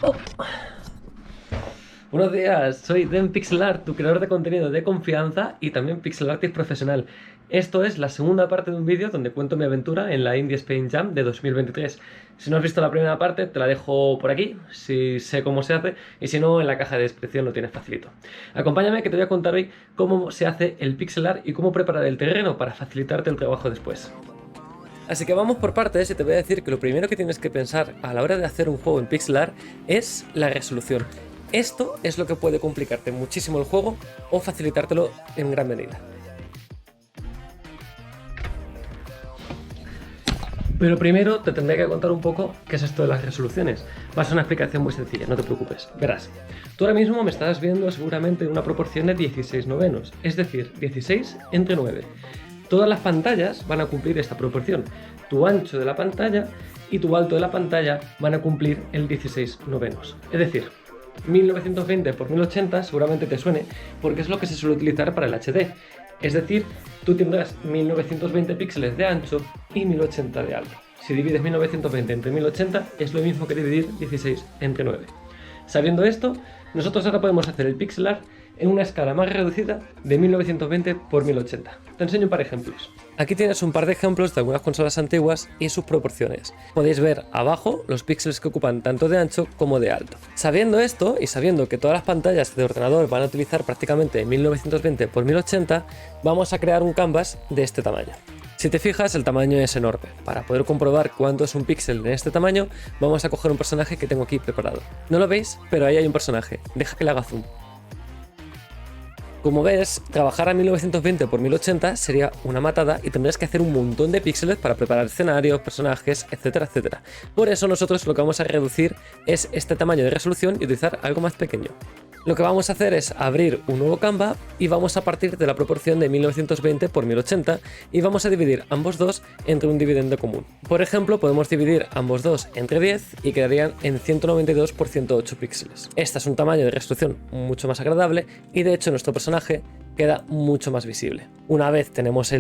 Oh. Buenos días, soy Den Pixelart, tu creador de contenido de confianza y también pixel artist profesional. Esto es la segunda parte de un vídeo donde cuento mi aventura en la Indie Spain Jam de 2023. Si no has visto la primera parte, te la dejo por aquí, si sé cómo se hace, y si no, en la caja de descripción lo tienes facilito. Acompáñame que te voy a contar hoy cómo se hace el pixel art y cómo preparar el terreno para facilitarte el trabajo después. Así que vamos por partes y te voy a decir que lo primero que tienes que pensar a la hora de hacer un juego en pixel art es la resolución. Esto es lo que puede complicarte muchísimo el juego o facilitártelo en gran medida. Pero primero te tendré que contar un poco qué es esto de las resoluciones. Va a ser una explicación muy sencilla, no te preocupes. Verás, tú ahora mismo me estás viendo seguramente en una proporción de 16 novenos, es decir, 16 entre 9. Todas las pantallas van a cumplir esta proporción. Tu ancho de la pantalla y tu alto de la pantalla van a cumplir el 16 novenos. Es decir, 1920 x 1080 seguramente te suene porque es lo que se suele utilizar para el HD. Es decir, tú tendrás 1920 píxeles de ancho y 1080 de alto. Si divides 1920 entre 1080 es lo mismo que dividir 16 entre 9. Sabiendo esto, nosotros ahora podemos hacer el pixel art en una escala más reducida de 1920 x 1080. Te enseño un par de ejemplos. Aquí tienes un par de ejemplos de algunas consolas antiguas y sus proporciones. Podéis ver abajo los píxeles que ocupan tanto de ancho como de alto. Sabiendo esto y sabiendo que todas las pantallas de ordenador van a utilizar prácticamente 1920 x 1080, vamos a crear un canvas de este tamaño. Si te fijas, el tamaño es enorme. Para poder comprobar cuánto es un píxel en este tamaño, vamos a coger un personaje que tengo aquí preparado. ¿No lo veis? Pero ahí hay un personaje. Deja que le haga zoom. Como ves, trabajar a 1920 x 1080 sería una matada y tendrías que hacer un montón de píxeles para preparar escenarios, personajes, etcétera, etcétera. Por eso nosotros lo que vamos a reducir es este tamaño de resolución y utilizar algo más pequeño. Lo que vamos a hacer es abrir un nuevo Canva y vamos a partir de la proporción de 1920 x 1080 y vamos a dividir ambos dos entre un dividendo común. Por ejemplo, podemos dividir ambos dos entre 10 y quedarían en 192 x 108 píxeles. Este es un tamaño de resolución mucho más agradable y de hecho nuestro personaje queda mucho más visible. Una vez tendremos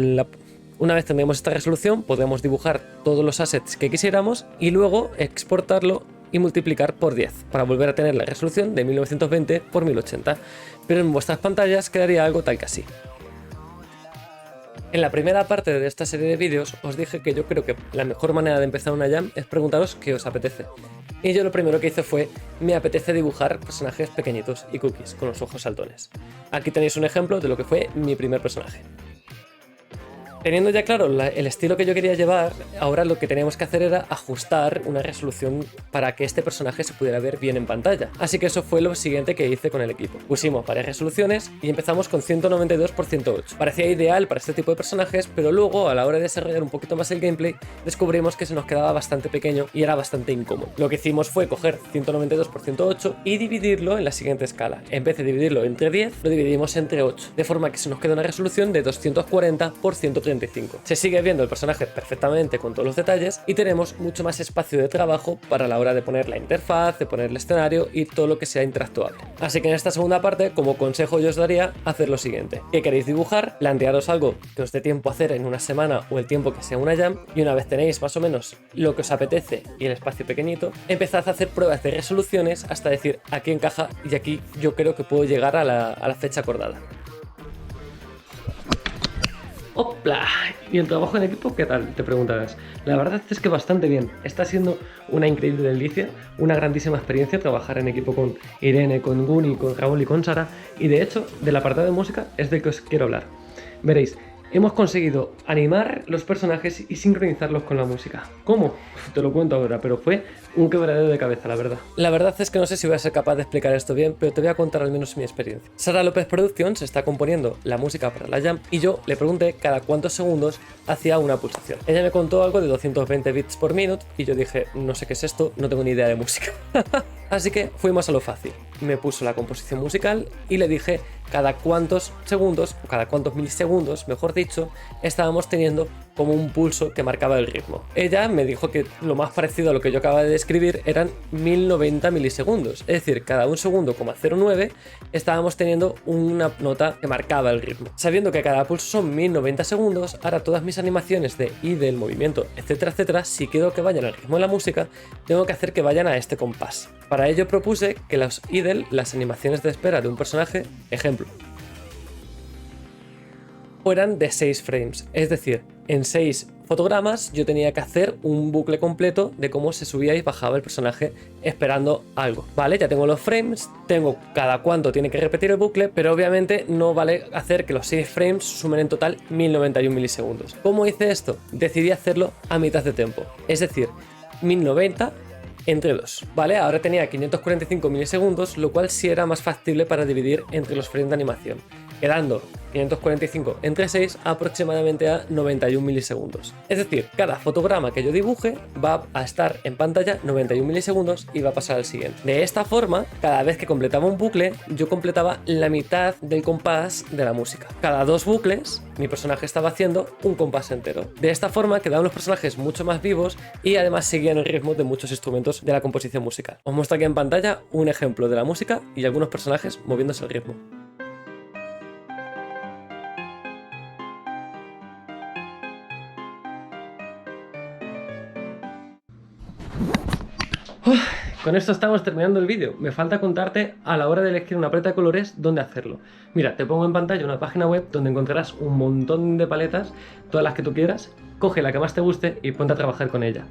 esta resolución, podremos dibujar todos los assets que quisiéramos y luego exportarlo y multiplicar por 10 para volver a tener la resolución de 1920 x 1080, pero en vuestras pantallas quedaría algo tal que así. En la primera parte de esta serie de vídeos os dije que yo creo que la mejor manera de empezar una jam es preguntaros qué os apetece. Y yo lo primero que hice fue, me apetece dibujar personajes pequeñitos y cookies con los ojos saltones. Aquí tenéis un ejemplo de lo que fue mi primer personaje. Teniendo ya claro el estilo que yo quería llevar, ahora lo que teníamos que hacer era ajustar una resolución para que este personaje se pudiera ver bien en pantalla. Así que eso fue lo siguiente que hice con el equipo. Pusimos varias resoluciones y empezamos con 192 x 108. Parecía ideal para este tipo de personajes, pero luego a la hora de desarrollar un poquito más el gameplay, descubrimos que se nos quedaba bastante pequeño y era bastante incómodo. Lo que hicimos fue coger 192 x 108 y dividirlo en la siguiente escala. En vez de dividirlo entre 10, lo dividimos entre 8, de forma que se nos queda una resolución de 240 x 135. Se sigue viendo el personaje perfectamente con todos los detalles y tenemos mucho más espacio de trabajo para la hora de poner la interfaz, de poner el escenario y todo lo que sea interactuable. Así que en esta segunda parte, como consejo yo os daría hacer lo siguiente. ¿Qué queréis dibujar? Plantearos algo que os dé tiempo a hacer en una semana o el tiempo que sea una jam, y una vez tenéis más o menos lo que os apetece y el espacio pequeñito, empezad a hacer pruebas de resoluciones hasta decir aquí encaja y aquí yo creo que puedo llegar a la fecha acordada. ¡Hopla! ¿Y el trabajo en equipo qué tal? Te preguntarás. La verdad es que bastante bien. Está siendo una increíble delicia, una grandísima experiencia trabajar en equipo con Irene, con Guni, con Raúl y con Sara. Y de hecho, del apartado de música es del que os quiero hablar. Veréis, hemos conseguido animar los personajes y sincronizarlos con la música. ¿Cómo? Te lo cuento ahora, pero fue un quebradero de cabeza, la verdad. La verdad es que no sé si voy a ser capaz de explicar esto bien, pero te voy a contar al menos mi experiencia. Sara López Productions está componiendo la música para la jam y yo le pregunté cada cuántos segundos hacía una pulsación. Ella me contó algo de 220 bits por minuto y yo dije, no sé qué es esto, no tengo ni idea de música. Así que fuimos a lo fácil. Me puso la composición musical y le dije cada cuántos segundos, o cada cuántos milisegundos, mejor dicho, estábamos teniendo como un pulso que marcaba el ritmo. Ella me dijo que lo más parecido a lo que yo acababa de describir eran 1090 milisegundos, es decir, cada 1 segundo, 0,09 estábamos teniendo una nota que marcaba el ritmo. Sabiendo que cada pulso son 1090 segundos, ahora todas mis animaciones de idle, movimiento, etcétera, etcétera, si quiero que vayan al ritmo de la música, tengo que hacer que vayan a este compás. Para ello propuse que los idle, las animaciones de espera de un personaje, ejemplo, fueran de 6 frames, es decir, en 6 fotogramas yo tenía que hacer un bucle completo de cómo se subía y bajaba el personaje esperando algo. Vale, ya tengo los frames, tengo cada cuánto tiene que repetir el bucle, pero obviamente no vale hacer que los 6 frames sumen en total 1091 milisegundos. ¿Cómo hice esto? Decidí hacerlo a mitad de tiempo, es decir, 1090 entre 2, ¿vale? Ahora tenía 545 milisegundos, lo cual sí era más factible para dividir entre los frames de animación, quedando 545 entre 6 aproximadamente a 91 milisegundos. Es decir, cada fotograma que yo dibuje va a estar en pantalla 91 milisegundos y va a pasar al siguiente. De esta forma, cada vez que completaba un bucle, yo completaba la mitad del compás de la música. Cada 2 bucles, mi personaje estaba haciendo un compás entero. De esta forma quedaban los personajes mucho más vivos y además seguían el ritmo de muchos instrumentos de la composición musical. Os muestro aquí en pantalla un ejemplo de la música y algunos personajes moviéndose al ritmo. Con esto estamos terminando el vídeo. Me falta contarte a la hora de elegir una paleta de colores dónde hacerlo. Mira, te pongo en pantalla una página web donde encontrarás un montón de paletas, todas las que tú quieras. Coge la que más te guste y ponte a trabajar con ella.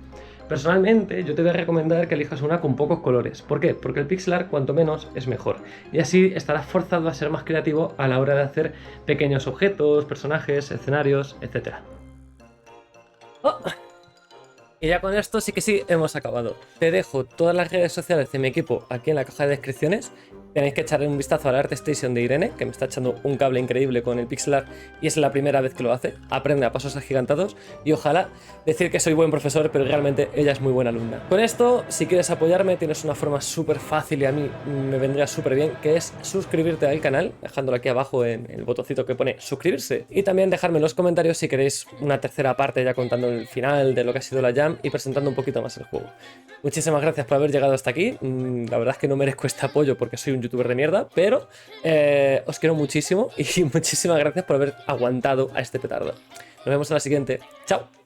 Personalmente, yo te voy a recomendar que elijas una con pocos colores. ¿Por qué? Porque el pixel art cuanto menos es mejor. Y así estarás forzado a ser más creativo a la hora de hacer pequeños objetos, personajes, escenarios, etc. ¡Oh! Y ya con esto sí que sí hemos acabado. Te dejo todas las redes sociales de mi equipo aquí en la caja de descripciones. Tenéis que echarle un vistazo a la ArtStation de Irene, que me está echando un cable increíble con el pixel art y es la primera vez que lo hace. Aprende a pasos agigantados y ojalá decir que soy buen profesor, pero realmente ella es muy buena alumna. Con esto, si quieres apoyarme, tienes una forma súper fácil y a mí me vendría súper bien, que es suscribirte al canal, dejándolo aquí abajo en el botoncito que pone suscribirse. Y también dejarme en los comentarios si queréis una tercera parte ya contando el final de lo que ha sido la Jam y presentando un poquito más el juego. Muchísimas gracias por haber llegado hasta aquí. La verdad es que no merezco este apoyo porque soy un youtuber de mierda, pero os quiero muchísimo y muchísimas gracias por haber aguantado a este petardo. Nos vemos en la siguiente. ¡Chao!